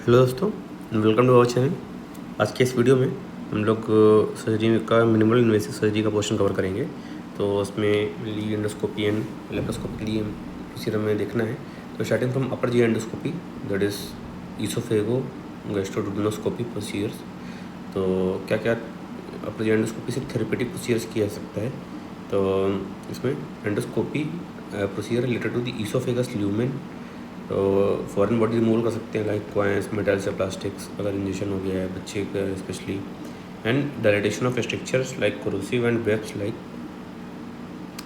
Hello दोस्तों, welcome to our channel. आज के इस वीडियो में हम लोग सर्जरी का मिनिमल इन्वेसिव सर्जरी का पोर्शन कवर करेंगे। तो उसमें ली एंडोस्कोपी एंड लेप्रोस्कोपी के लिए प्रोसीजर में देखना है। तो starting from upper G endoscopy, that is oesophago gastroduodenoscopy procedures. तो क्या क्या अपर जी एंडोस्कोपी से थेरेपेटिक प्रोसीजर्स किया जा सकता है। तो इसमें endoscopy procedure related to the oesophagus lumen. तो फॉरेन बॉडी रिमूवल कर सकते हैं, लाइक कॉइन्स, मेटल्स या प्लास्टिक्स अगर इंजेक्शन हो गया है बच्चे का specially. And dilatation of structures like corrosive and webs like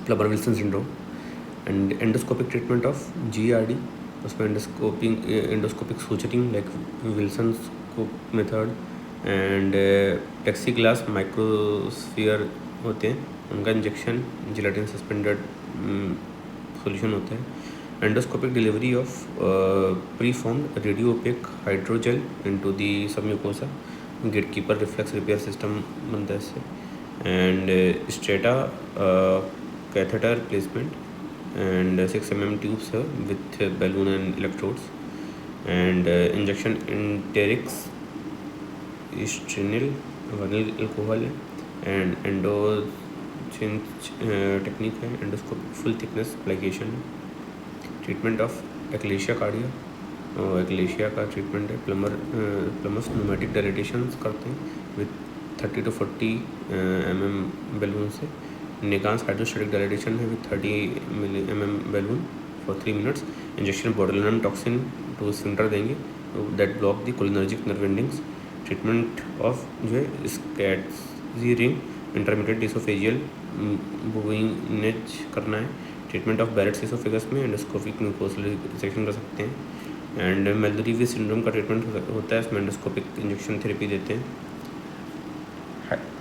Plummer Wilson syndrome. And endoscopic treatment of GERD, उसमें endoscopic suturing like Wilson scope method. And plexiglass microsphere होते हैं, उनका इंजेक्शन जिलेटिन सस्पेंडेड सोल्यूशन होता है। Endoscopic delivery of preformed radio opaque hydrogel into the submucosa, gatekeeper reflux repair system बनता है इससे। And Stretta catheter placement and 6 mm tubes है with balloon and electrodes. And injection Enteryx स्ट्रेनिल vinyl alcohol and technique है endoscopic full thickness application. Treatment of achalasia cardia, और एक्लेशिया का treatment है प्लमस pneumatic dilatation करते हैं विथ 30 to 40 mm बैलून से। निकांस हाइड्रोस्टैटिक डायलेटेशन है with 30 mm balloon for 3 minutes। Injection botulinum toxin to sphincter देंगे that block the cholinergic nerve endings. Treatment of जो है Schatzki ring intermediate oesophageal bougienage करना है। ट्रीटमेंट ऑफ बैरेट्स इसोफेगस में endoscopic mucosal resection कर सकते हैं। एंड मेल्दरीवी सिंड्रोम का ट्रीटमेंट होता है, इसमें एंडोस्कोपिक इंजेक्शन थेरेपी देते हैं।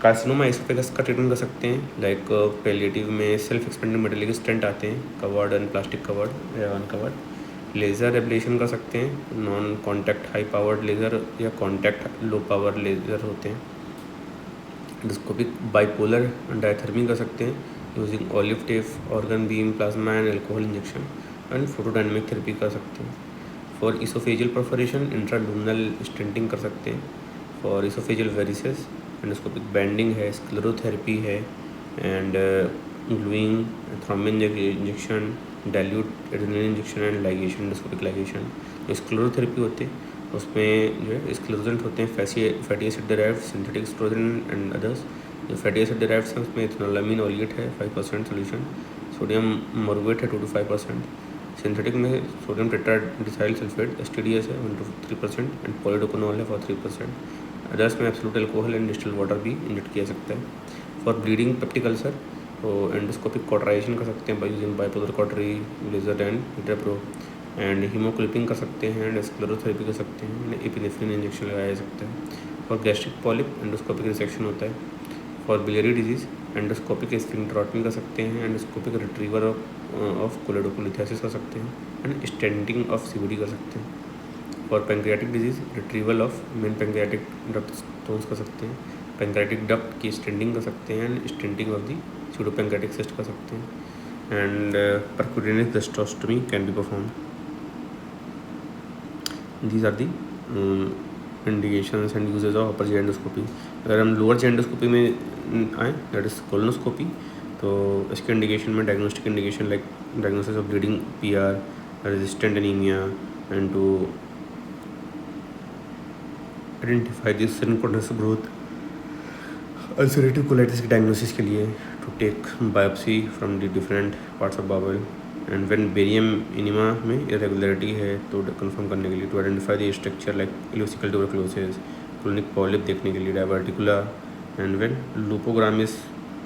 कार्सिनोमा इसोफेगस का ट्रीटमेंट कर सकते हैं, लाइक पैलिएटिव में सेल्फ एक्सपेंडिंग मेटेलिक स्टेंट आते हैं, कवर्ड एंड प्लास्टिक कवर्ड या अनकवर्ड। लेज़र एब्लेशन कर सकते हैं, non contact high powered laser या कॉन्टैक्ट लो पावर लेज़र होते हैं। एंडोस्कोपिक बाइपोलर डायथर्मी कर सकते हैं using olive tape, argon beam, plasma and alcohol injection. And photodynamic therapy कर सकते हैं। For oesophageal perforation intraluminal stenting कर सकते हैं। For oesophageal varices endoscopic bending है, स्क्लेरोथेरेपी है and gluing, thrombin injection, dilute adrenaline injection and ligation, endoscopic ligation. जो sclerotherapy होते हैं उसमें जो है स्क्लेरोजेंट होते हैं, fatty acid derived synthetic sclerosant and others. जो फैटी एसिड डिराइव्ड है उसमें इथेनोलामीन ऑलिएट है 5% सोल्यूशन, सोडियम मोर्वेट है 2 to 5%। सिंथेटिक में सोडियम टेट्राडिसाइल सल्फेट STDS है 1 to 3% एंड पॉलीडोकोनॉल है फॉर 3%। अदर्स में absolute alcohol and distilled water भी इंजेक्ट किया सकता है। फॉर ब्लीडिंग पेप्टिक अल्सर तो एंडोस्कोपिक कॉटराइजेशन कर सकते हैं by using bipolar cautery laser and heater probe. And haemoclipping कर सकते हैं एंड स्क्लेरोथेरेपी कर सकते हैं एंड एपिनेफ्रिन इंजेक्शन लगाया जा सकता है। For gastric polyp endoscopic resection होता है। फॉर बिलियरी डिजीज़ एंडोस्कोपिक स्फिंक्टरोटमी कर सकते हैं, एंडोस्कोपिक रिट्रीवर ऑफ कोलेडोकोलिथेसिस कर सकते हैं एंड स्टेंटिंग ऑफ CVD कर सकते हैं। For pancreatic disease retrieval of main pancreatic duct stones कर सकते हैं, पैंक्रियाटिक डक्ट की स्टेंडिंग कर सकते हैं and stenting of the pseudo pancreatic cyst कर सकते हैं। And percutaneous gastrostomy can be perform. These are the indications and uses of upper GI endoscopy। अगर हम लोअर GI endoscopy में आए, दैट इज कोलोनोस्कोपी, तो इसके इंडिकेशन में diagnostic indication like diagnosis of bleeding PR, resistant anaemia and to identify this सिनकोटिस growth. Ulcerative colitis की diagnosis के लिए to take biopsy from the different parts of bowel. And when barium enema में irregularity है तो confirm करने के लिए to identify the stricture like ileocaecal tuberculosis, chronic polyp देखने के लिए diverticula. And when loopogram is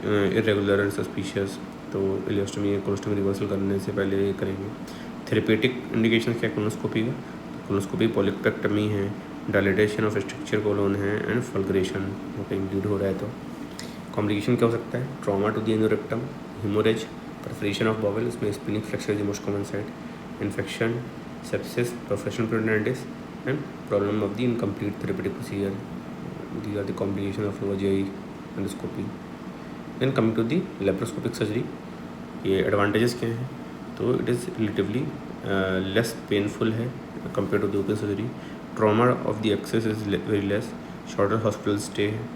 irregular and suspicious तो इलियोस्टोमी कोलोस्टोमी रिवर्सल करने से पहले करेंगे। थेरेपेटिक इंडिकेशन क्या कोलोनोस्कोपी का? कोलोनोस्कोपी पॉलिपेक्टमी है, डायलेटेशन ऑफ स्ट्रक्चर कोलोन है एंड फल्ग्रेशन इंक्लूड हो रहा है। तो कॉम्प्लिकेशन क्या हो सकता है? Trauma to the anorectum, haemorrhage, perforation of bowel, इसमें splenic fracture is the most common site, infection, sepsis, perforation peritonitis and problem of the incomplete therapeutic procedure. These are the complication of lower GI endoscopy. Then coming to the laparoscopic surgery, ये advantages क्या हैं? So it is relatively less painful है compare to the open surgery. Trauma of the access is very less, shorter hospital stay है,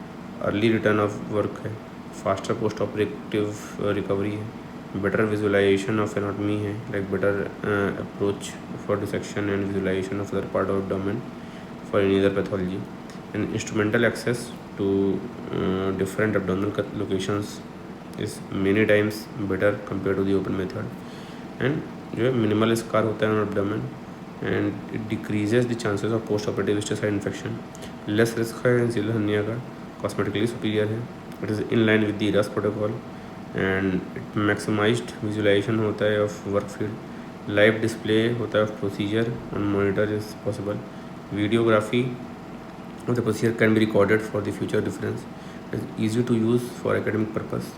early return of work है, faster post operative recovery है, better visualization of anatomy है, like better approach for dissection and visualization of other part of abdomen for any other pathology, and instrumental access to different abdominal locations is many times better compared to the open method, and जो है minimal scar होता है on abdomen and it decreases the chances of post operative side infection, less risk है insular hernia का, cosmetically superior है, it is in line with the ERAS protocol and it maximized visualization होता है of work field, live display होता है of procedure on monitor is possible, videography of the procedure can be recorded for the future reference, it is easy to use for academic purpose.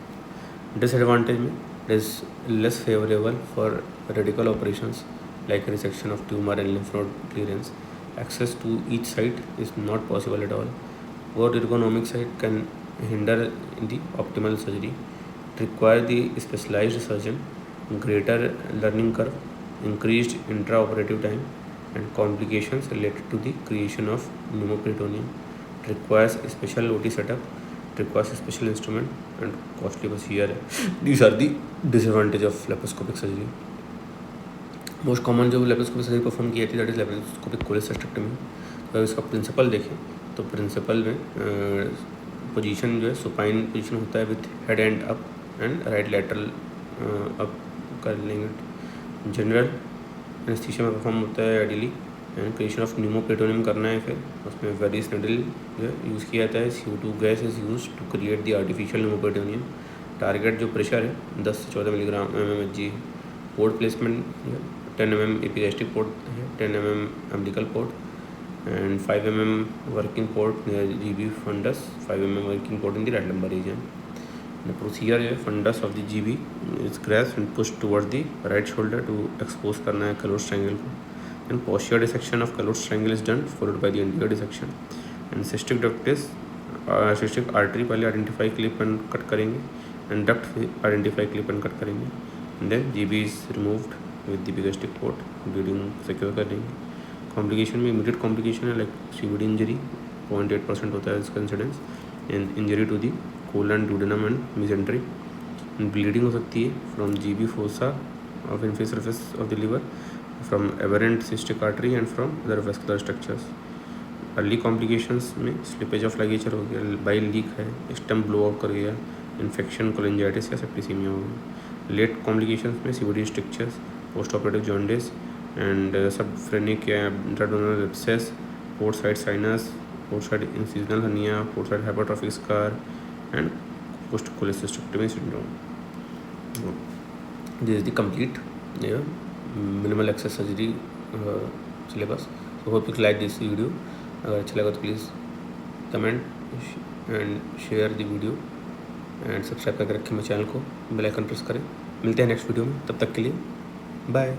Disadvantage में it is less favorable for radical operations like resection of tumor and lymph node clearance, access to each site is not possible at all, poor ergonomic site can hinder the optimal surgery, require the specialized surgeon, greater learning curve, increased intraoperative time, and complications related to the creation of pneumoperitoneum. It requires a special OT setup, it requires a special instrument, and costly procedure. These are the disadvantage of laparoscopic surgery. Most common जो laparoscopic surgery perform की जाती है that is laparoscopic cholecystectomy. अगर इसका principal देखें तो principal में position जो है सुपाइन पोजीशन होता है with head and up and right lateral up कर लेंगे। जनरल एनेस्थीसिया में परफॉर्म होता है ideally, and creation of pneumoperitoneum करना है, फिर उसमें वेरियस निडल जो है यूज़ किया जाता है। CO2 gas is use to create the artificial pneumoperitoneum. Target जो प्रेशर है 10 से 14 milligram mmHg। Port placement 10 mm epigastric port है, 10 mm umbilical port and 5 mm working port near GB fundus, 5 mm working port in the right lumbar region. The procedure है fundus of the GB is grasped and pushed towards the right shoulder to expose करना है Calot's triangle को, and posterior dissection of Calot's triangle is done followed by the anterior dissection. And cystic ductus cystic artery पहले identify clip and cut करेंगे, and duct identify clip and cut करेंगे, and then GB is removed with the epigastric port, bleeding secure कर देंगे। Complication में immediate complication है like CVD injury 0.8% होता है इसका incidence, and injury to the colon duodenum and mesentery, and bleeding हो सकती है from GB fossa of inferior surface of the liver, from aberrant cystic artery and from other vascular structures. Early complications में slippage of ligature हो गया, bile leak है, स्टम blow out कर गया, infection cholangitis या सेप्टिसीमिया हो गया। लेट कॉम्प्लिकेशंस में CVD structures, post operative jaundice and subphrenic या intraabdominal abscess, port side sinus, port side incisional hernia, port side hypertrophic scar and post cholecystectomy syndrome. This is the complete minimal access surgery syllabus. So hope you like this video. अगर अच्छा लगा तो please comment and share the video and subscribe करके रखें मेरे channel को, bell icon press करें। मिलते हैं नेक्स्ट वीडियो में, तब तक के लिए बाय।